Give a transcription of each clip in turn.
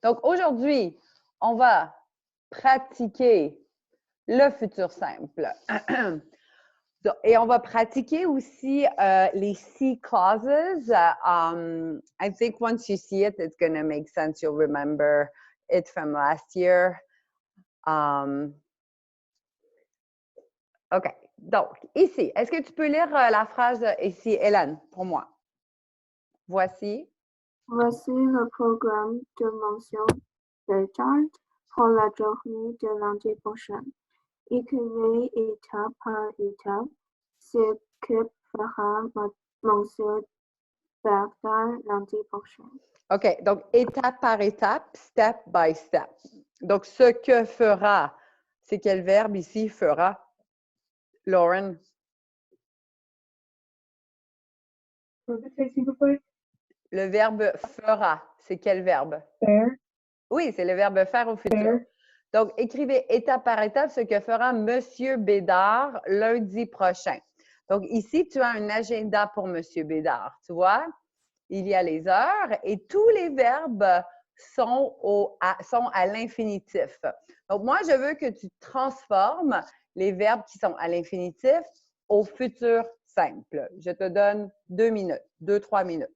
Donc, aujourd'hui, on va pratiquer le futur simple. Et on va pratiquer aussi les C clauses. I think once you see it, it's going to make sense. You'll remember it from last year. OK. Donc, ici, est-ce que tu peux lire la phrase ici, Hélène, pour moi? Voici. Voici le programme de Monsieur Bédard pour la journée de lundi prochain. Écrivez étape par étape ce que fera Monsieur Bédard lundi prochain. OK. Donc, étape par étape, step by step. Donc, ce que fera, c'est quel verbe ici, fera? Lauren? Le verbe fera, c'est quel verbe? Faire. Oui, c'est le verbe faire au futur. Faire. Donc, écrivez étape par étape ce que fera Monsieur Bédard lundi prochain. Donc, ici, tu as un agenda pour Monsieur Bédard. Tu vois, il y a les heures et tous les verbes sont à l'infinitif. Donc, moi, je veux que tu transformes les verbes qui sont à l'infinitif au futur simple. Je te donne 2 minutes, 2-3 minutes.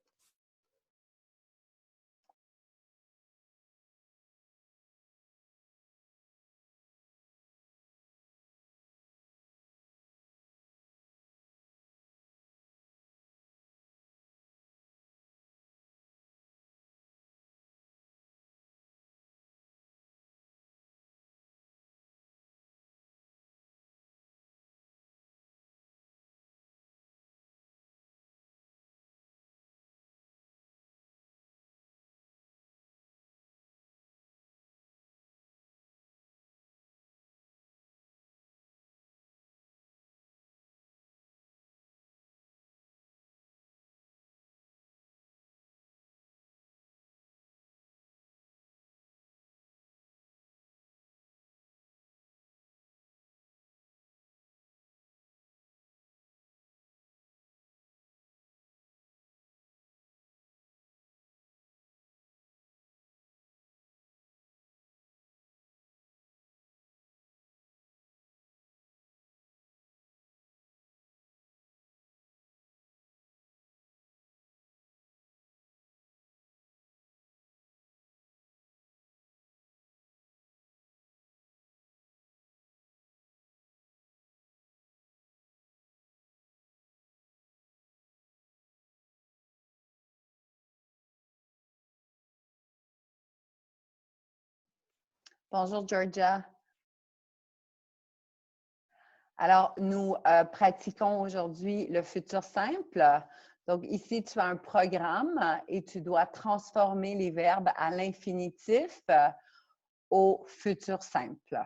Bonjour, Georgia. Alors, nous pratiquons aujourd'hui le futur simple. Donc, ici, tu as un programme et tu dois transformer les verbes à l'infinitif au futur simple.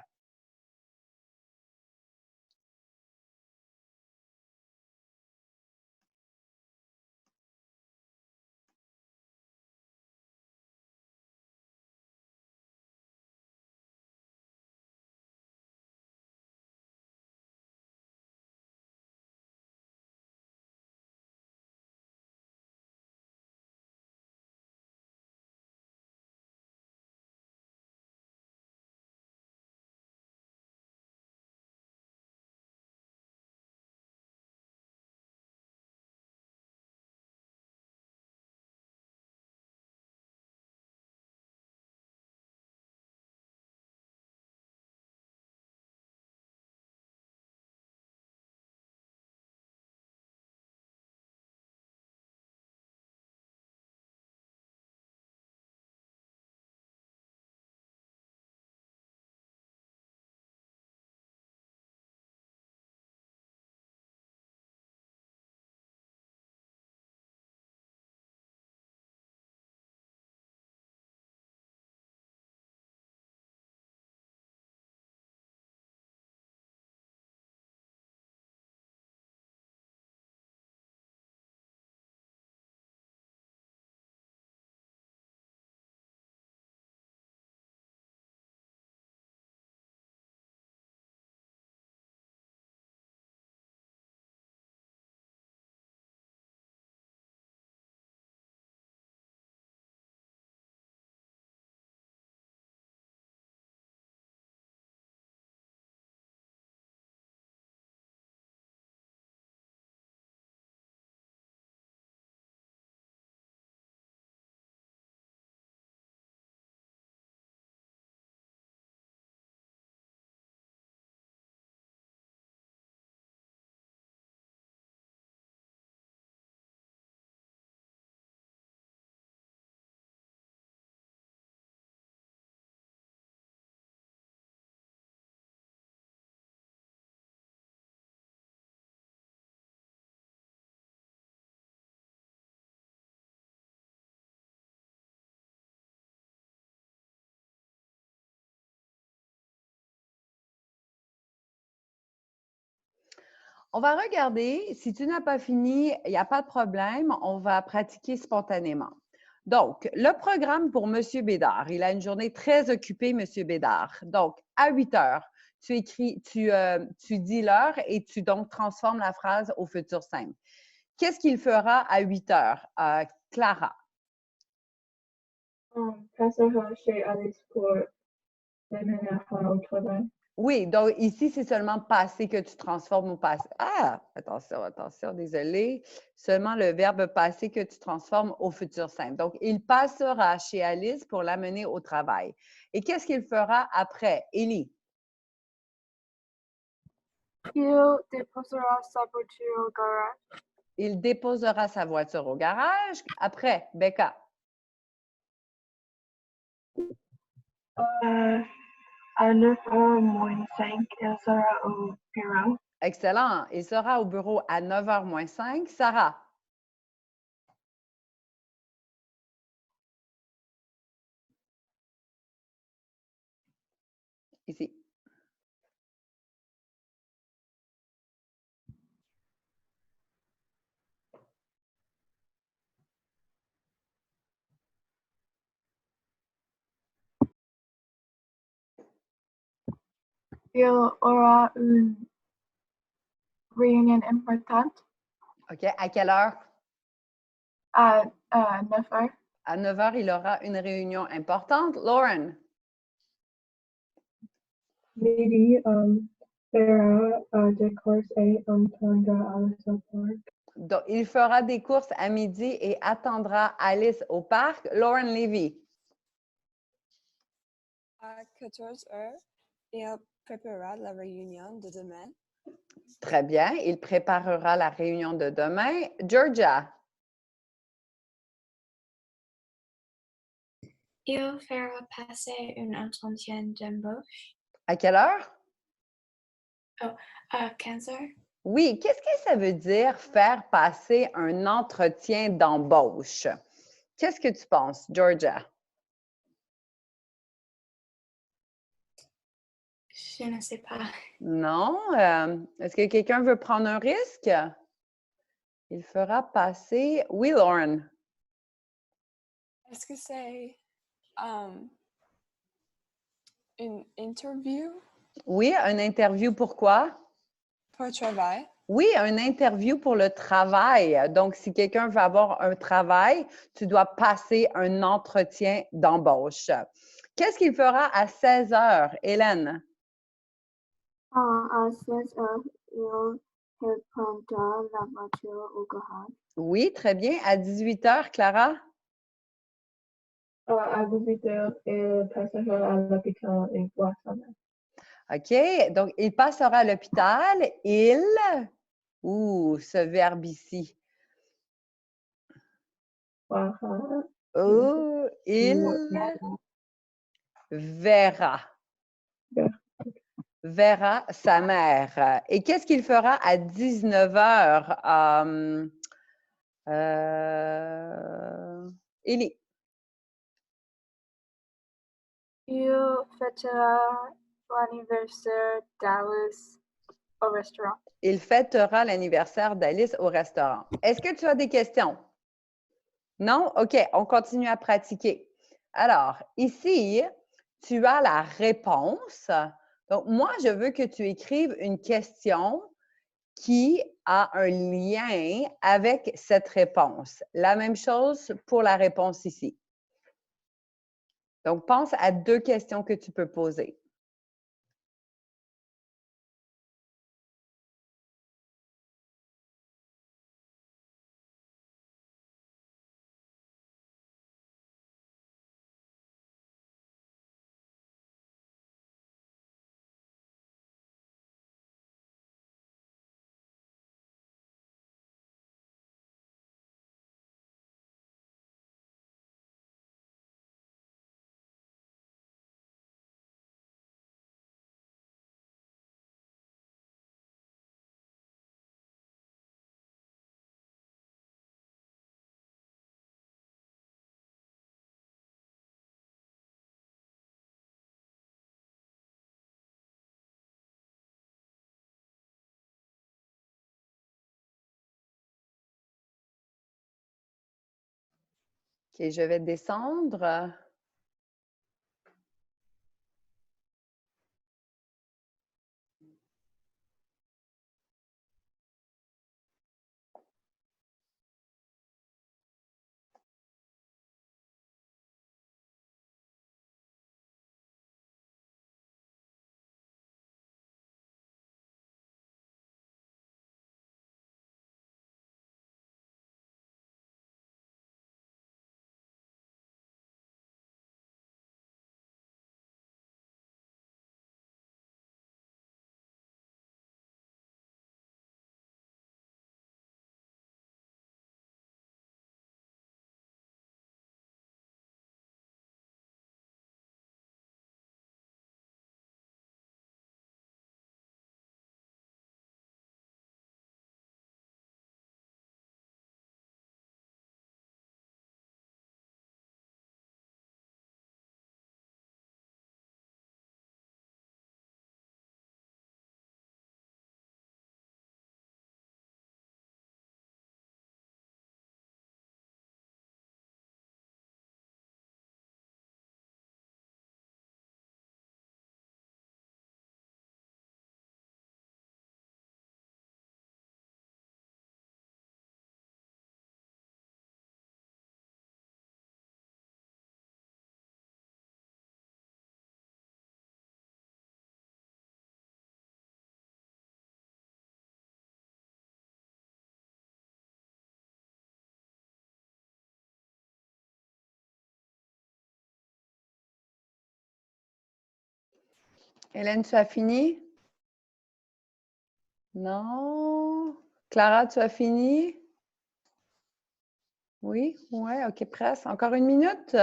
On va regarder. Si tu n'as pas fini, il n'y a pas de problème. On va pratiquer spontanément. Donc, le programme pour M. Bédard, il a une journée très occupée, M. Bédard. Donc, à 8 heures, tu dis l'heure et tu donc transformes la phrase au futur simple. Qu'est-ce qu'il fera à 8 heures? Clara. Passera chez Alice pour l'amener au travail. Oui, donc ici, c'est seulement passé que tu transformes au passé. Ah, attention, désolé. Seulement le verbe passé que tu transformes au futur simple. Donc, il passera chez Alice pour l'amener au travail. Et qu'est-ce qu'il fera après? Élie. Il déposera sa voiture au garage. Il déposera sa voiture au garage. Après, Becca. À 9h moins 5, il sera au bureau. Excellent. Il sera au bureau à 9h moins 5. Sarah. Ici. Il aura une réunion importante OK. À quelle heure? à 9h. À 9h, il aura une réunion importante. Lauren. Midi, fera des courses et entendra Alice au parc. Donc, il fera des courses à midi et attendra Alice au parc. Lauren Levy. À 14 heures, il préparera la réunion de demain. Très bien. Il préparera la réunion de demain. Georgia. Il fera passer un entretien d'embauche À quelle heure? à 15 heures. Oui. Qu'est-ce que ça veut dire faire passer un entretien d'embauche? Qu'est-ce que tu penses, Georgia? Je ne sais pas. Non? Est-ce que quelqu'un veut prendre un risque? Il fera passer. Oui, Lauren. Est-ce que c'est une interview Oui, une interview pourquoi? pour travail? Oui, une interview pour le travail. Donc, si quelqu'un veut avoir un travail, tu dois passer un entretien d'embauche. Qu'est-ce qu'il fera à 16 heures, Hélène? À 16h, il reprendra la voiture au garage. Oui, très bien. À 18 heures, Clara? À 18h, il passera à l'hôpital et voit sa mère. OK. Donc, il passera à l'hôpital. Ce verbe ici. Il verra. Verra sa mère. Et qu'est-ce qu'il fera à 19 heures? Élie. Il fêtera l'anniversaire d'Alice au restaurant. Il fêtera l'anniversaire d'Alice au restaurant. Est-ce que tu as des questions? Non? OK, on continue à pratiquer. Alors, ici, tu as la réponse. Donc, moi, je veux que tu écrives une question qui a un lien avec cette réponse. La même chose pour la réponse ici. Donc, pense à 2 questions que tu peux poser. OK, je vais descendre. Hélène, tu as fini? Non? Clara, tu as fini? Oui? Ouais, OK, presque. Encore une minute?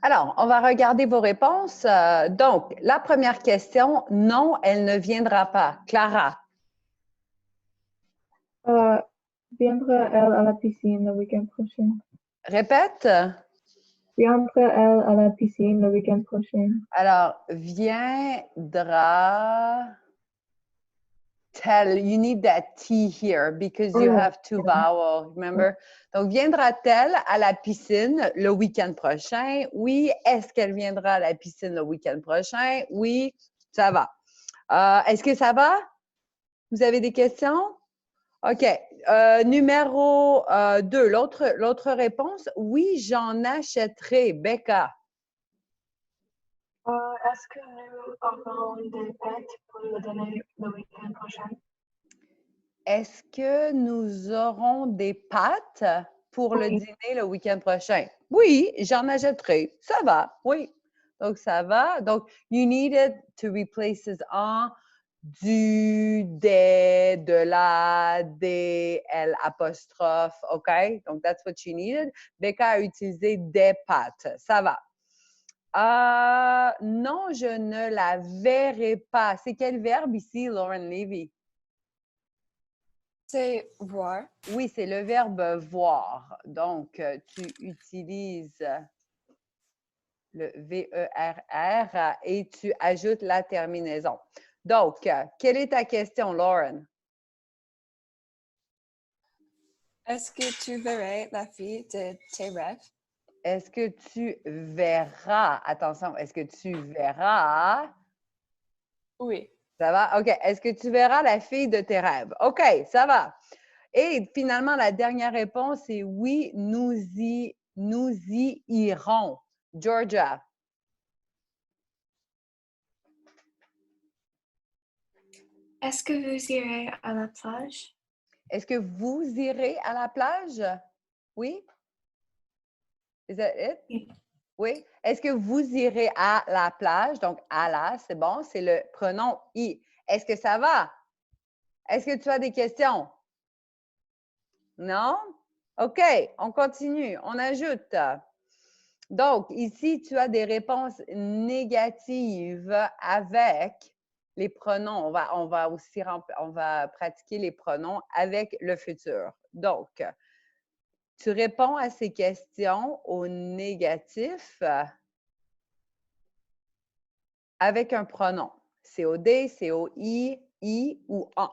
Alors, on va regarder vos réponses. Donc, la première question, non, elle ne viendra pas. Clara, Viendra-elle à la piscine le week-end prochain? répète. Viendra-elle à la piscine le week-end prochain? Alors, viendra-t-elle? You need that T here because you Oh, have two vowels, remember? Donc, viendra-t-elle à la piscine le week-end prochain? Oui. Est-ce qu'elle viendra à la piscine le week-end prochain? Oui, ça va. Est-ce que ça va? Vous avez des questions? OK. Numéro 2, l'autre réponse, oui, j'en achèterai. Becca, Est-ce que nous aurons des fêtes pour le dîner le week-end prochain? est-ce que nous aurons des pâtes pour le Oui. dîner le week-end prochain? Oui, j'en achèterai. Ça va, oui. Donc, ça va. Donc, you needed to replace en du, des, de la, des, L apostrophe, OK? Donc, that's what you needed. Becca a utilisé des pâtes. Ça va. Non, je ne la verrai pas. C'est quel verbe ici, Lauren Levy? C'est voir. Oui, c'est le verbe voir. Donc, tu utilises le V-E-R-R et tu ajoutes la terminaison. Donc, quelle est ta question, Lauren? Est-ce que tu verrais la fille de tes rêves? Est-ce que tu verras, attention, est-ce que tu verras, Oui. ça va? OK, est-ce que tu verras la fille de tes rêves? OK, ça va. Et finalement, la dernière réponse est oui, nous y irons. Georgia. Est-ce que vous irez à la plage? Est-ce que vous irez à la plage? Oui? Is that it? Oui. Oui. Est-ce que vous irez à la plage? Donc, à la, c'est bon, c'est le pronom I. Est-ce que ça va? Est-ce que tu as des questions? Non? OK, on continue, on ajoute. Donc, ici, tu as des réponses négatives avec les pronoms. On va aussi on va pratiquer les pronoms avec le futur. Donc, tu réponds à ces questions au négatif avec un pronom. COD, COI, I ou en.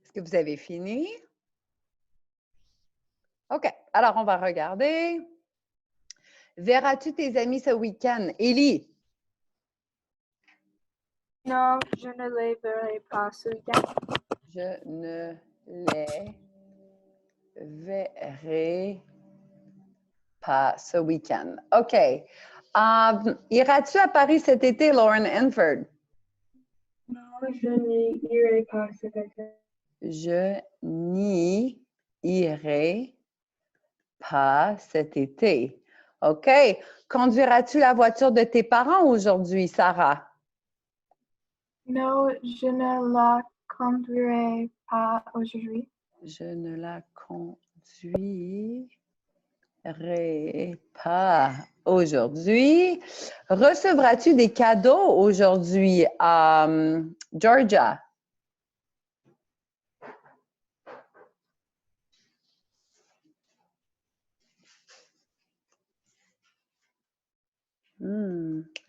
Est-ce que vous avez fini? OK. Alors, on va regarder. Verras-tu tes amis ce week-end? Élie? Non, je ne les verrai pas ce week-end. Je ne les verrai pas ce week-end. OK. Iras-tu à Paris cet été, Lauren Enfield? Non, je n'irai pas cet été. Je n'y irai pas cet été. OK. Conduiras-tu la voiture de tes parents aujourd'hui, Sarah? Non, je ne la conduirai pas aujourd'hui. Je ne la conduirai pas aujourd'hui. Recevras-tu des cadeaux aujourd'hui, Georgia?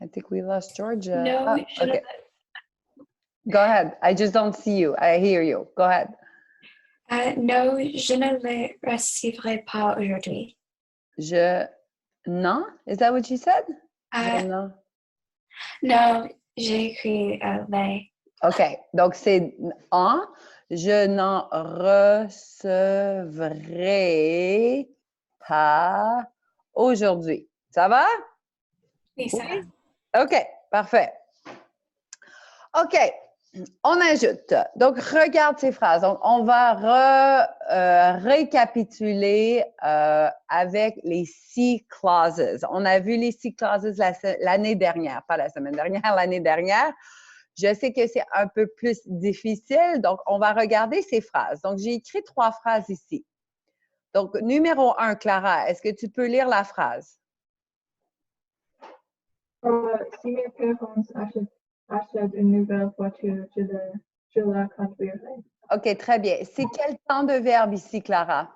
I think we lost Georgia. No, Ah, je ne, okay. Go ahead. I just don't see you. I hear you. Go ahead. no, je ne le recevrai pas aujourd'hui. Non? Is that what you said? Non. Non, j'ai écrit les. OK. Donc, c'est en. Je n'en recevrai pas aujourd'hui. Ça va? Oui, ça va. OK. Parfait. OK. On ajoute. Donc, regarde ces phrases. Donc, on va récapituler avec les C clauses. On a vu les C clauses l'année dernière, pas la semaine dernière, l'année dernière. Je sais que c'est un peu plus difficile, donc on va regarder ces phrases. Donc, j'ai écrit 3 phrases ici. Donc, numéro 1, Clara, est-ce que tu peux lire la phrase? Si mes parents achètent une nouvelle voiture, je la conduirai. OK, très bien. C'est quel temps de verbe ici, Clara?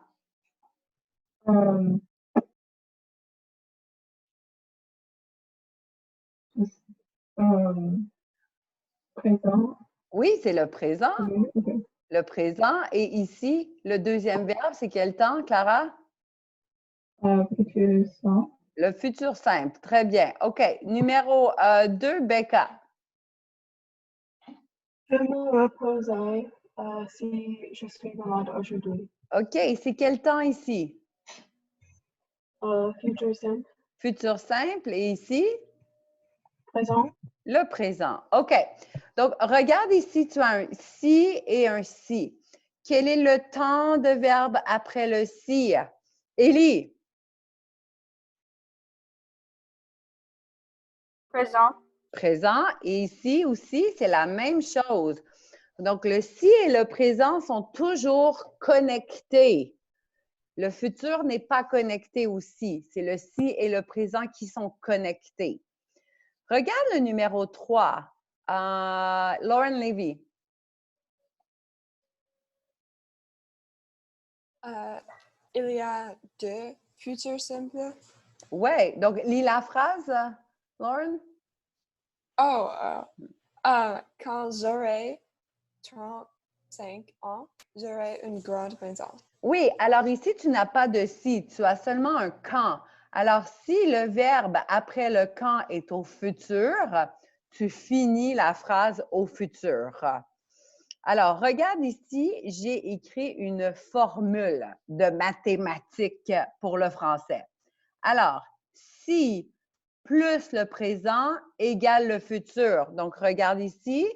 Présent. Oui, c'est le présent. Okay. Le présent. Et ici, le deuxième verbe, c'est quel temps, Clara? Futur simple. Le futur simple. Très bien. OK. Numéro 2, Becca. Je me reposerai si je suis malade aujourd'hui. OK. C'est quel temps ici? Futur simple. Futur simple. Et ici? Présent. Le présent. OK. Donc, regarde ici, tu as un si et un si. Quel est le temps de verbe après le si? Élie? Présent. Présent. Et ici aussi, c'est la même chose. Donc, le si et le présent sont toujours connectés. Le futur n'est pas connecté aussi. C'est le si et le présent qui sont connectés. Regarde le numéro 3. Lauren Levy. Il y a 2 futurs simples. Oui. Donc, lis la phrase, Lauren. Oh, quand j'aurai 35 ans, j'aurai une grande maison. Oui, alors ici, tu n'as pas de si, tu as seulement un quand. Alors, si le verbe après le quand est au futur, tu finis la phrase au futur. Alors, regarde ici, j'ai écrit une formule de mathématiques pour le français. Alors, si plus le présent égale le futur. Donc, regarde ici,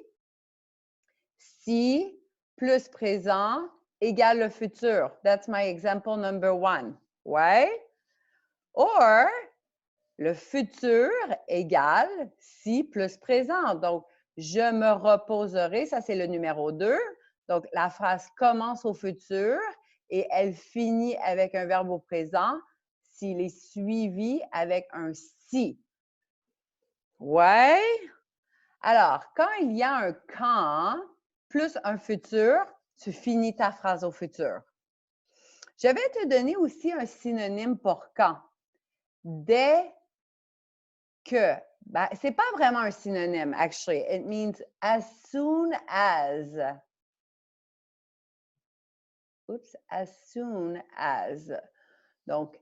si plus présent égale le futur. That's my example number 1. Ouais? Or, le futur égale si plus présent. Donc, je me reposerai, ça c'est le numéro 2. Donc, la phrase commence au futur et elle finit avec un verbe au présent s'il est suivi avec un si. Ouais? Alors, quand il y a un quand plus un futur, tu finis ta phrase au futur. Je vais te donner aussi un synonyme pour quand. Dès que. Ben, ce n'est pas vraiment un synonyme, actually. It means as soon as. Oops, as soon as. Donc,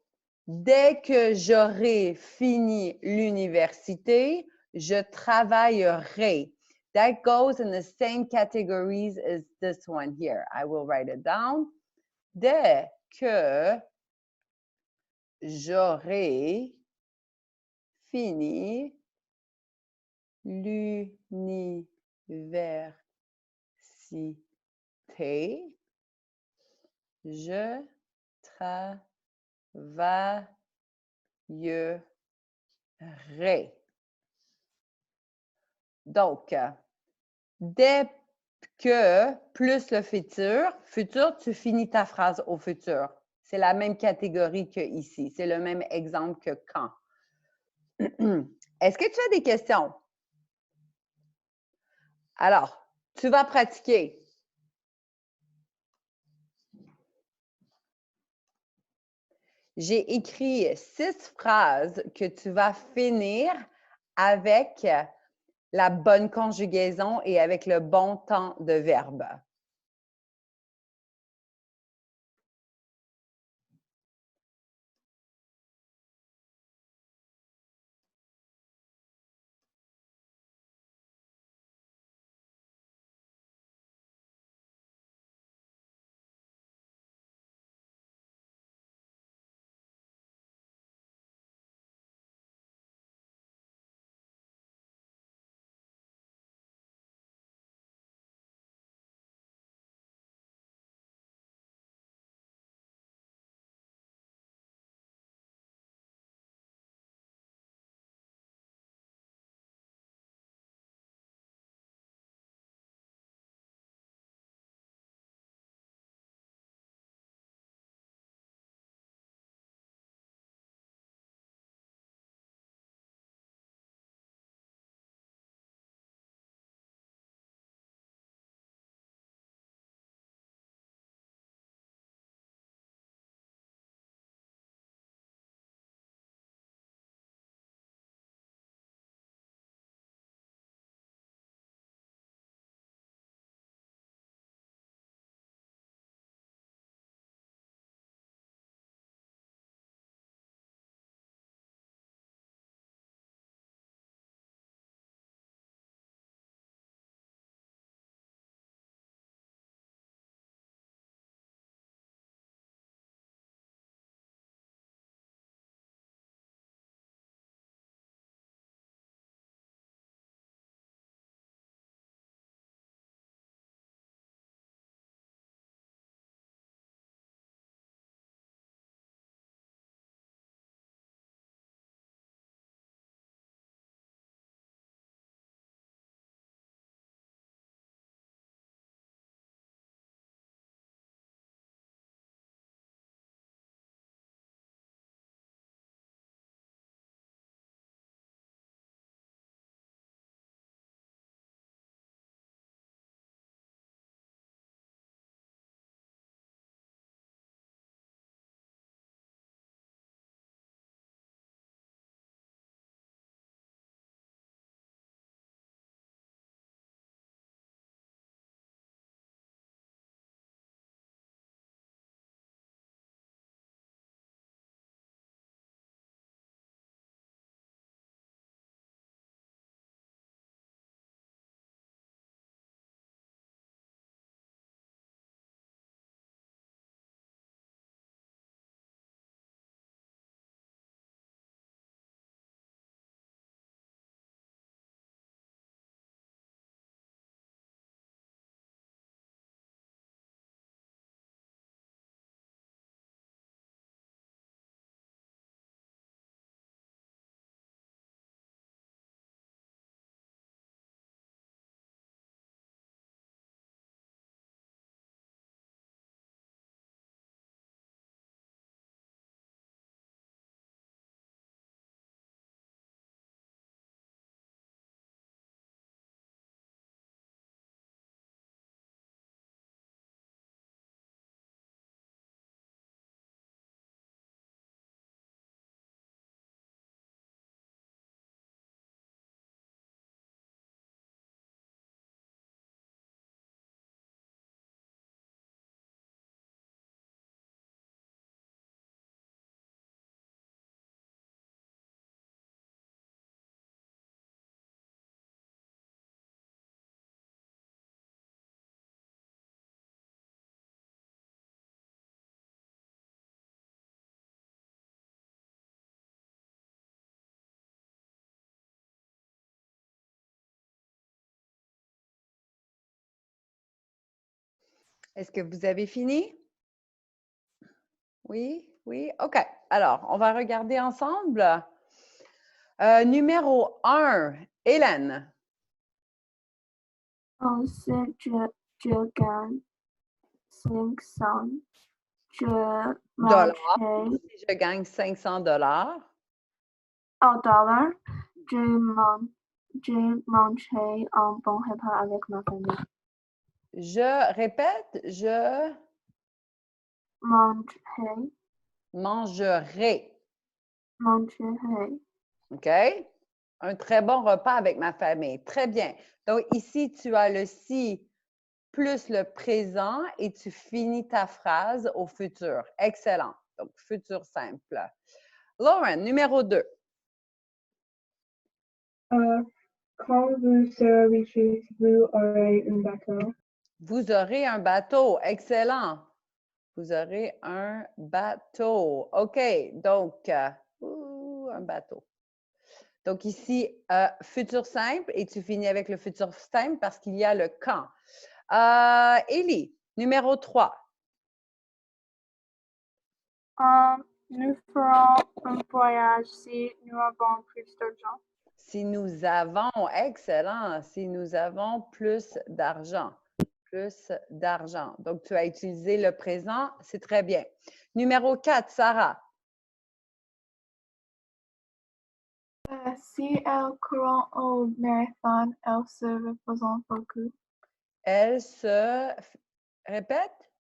dès que j'aurai fini l'université, je travaillerai. That goes in the same categories as this one here. I will write it down. Dès que j'aurai fini l'université, je travaillerai. Donc, dès que plus le futur, tu finis ta phrase au futur. C'est la même catégorie que ici. C'est le même exemple que quand. Est-ce que tu as des questions? Alors, tu vas pratiquer. J'ai écrit 6 phrases que tu vas finir avec la bonne conjugaison et avec le bon temps de verbe. Est-ce que vous avez fini? Oui, oui. OK. Alors, on va regarder ensemble. Numéro 1, Hélène. Si je gagne 500, je Dollars. mangerai Si je gagne 500 dollars. au dollar, je mangerai un bon repas avec ma famille. Je répète, je Mangerai, mangerai. mangerai. OK? Un très bon repas avec ma famille. Très bien. Donc, ici, tu as le si plus le présent et tu finis ta phrase au futur. Excellent. Donc, futur simple. Lauren, numéro 2. Quand vous serez riche, vous aurez un bateau. Vous aurez un bateau. Excellent. Vous aurez un bateau. OK. Donc, un bateau. Donc, ici, futur simple et tu finis avec le futur simple parce qu'il y a le quand. Élie, numéro 3. Nous ferons un voyage si nous avons plus d'argent. Si nous avons, excellent, si nous avons plus d'argent. Plus d'argent. Donc, tu as utilisé le présent, c'est très bien. Numéro 4, Sarah. Si elles courent au marathon, elles se reposent beaucoup. Elle se... Répète?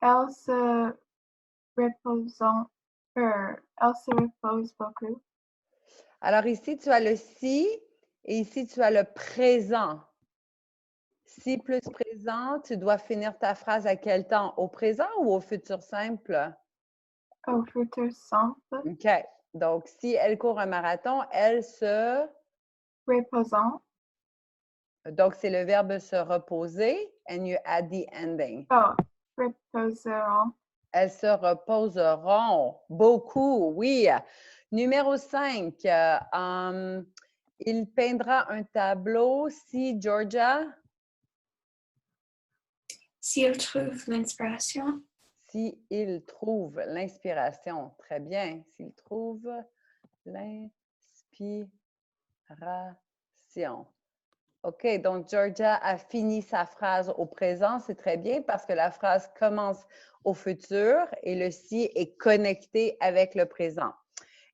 Elles se reposent beaucoup. Alors, ici, tu as le si et ici, tu as le présent. Si plus présent, tu dois finir ta phrase à quel temps? Au présent ou au futur simple? Au futur simple. OK. Donc, si elle court un marathon, elle se... Reposant. Donc, c'est le verbe se reposer and you add the ending. Oh, reposeront. Elles se reposeront. Beaucoup, oui. Numéro 5. Il peindra un tableau si Georgia... S'il trouve l'inspiration. S'il trouve l'inspiration. Très bien. S'il trouve l'inspiration. OK, donc Georgia a fini sa phrase au présent. C'est très bien parce que la phrase commence au futur et le si est connecté avec le présent.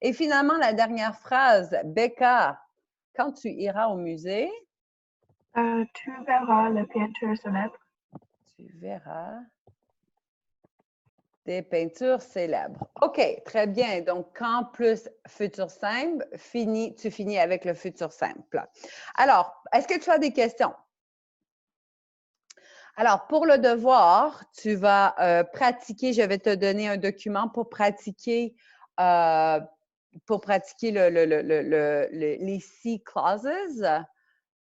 Et finalement, la dernière phrase, Becca, quand tu iras au musée, Tu verras les peintures célèbres. tu verras des peintures célèbres. OK, très bien. Donc, quand plus futur simple, tu finis avec le futur simple. Alors, est-ce que tu as des questions? Alors, pour le devoir, tu vas pratiquer, je vais te donner un document pour pratiquer les C clauses.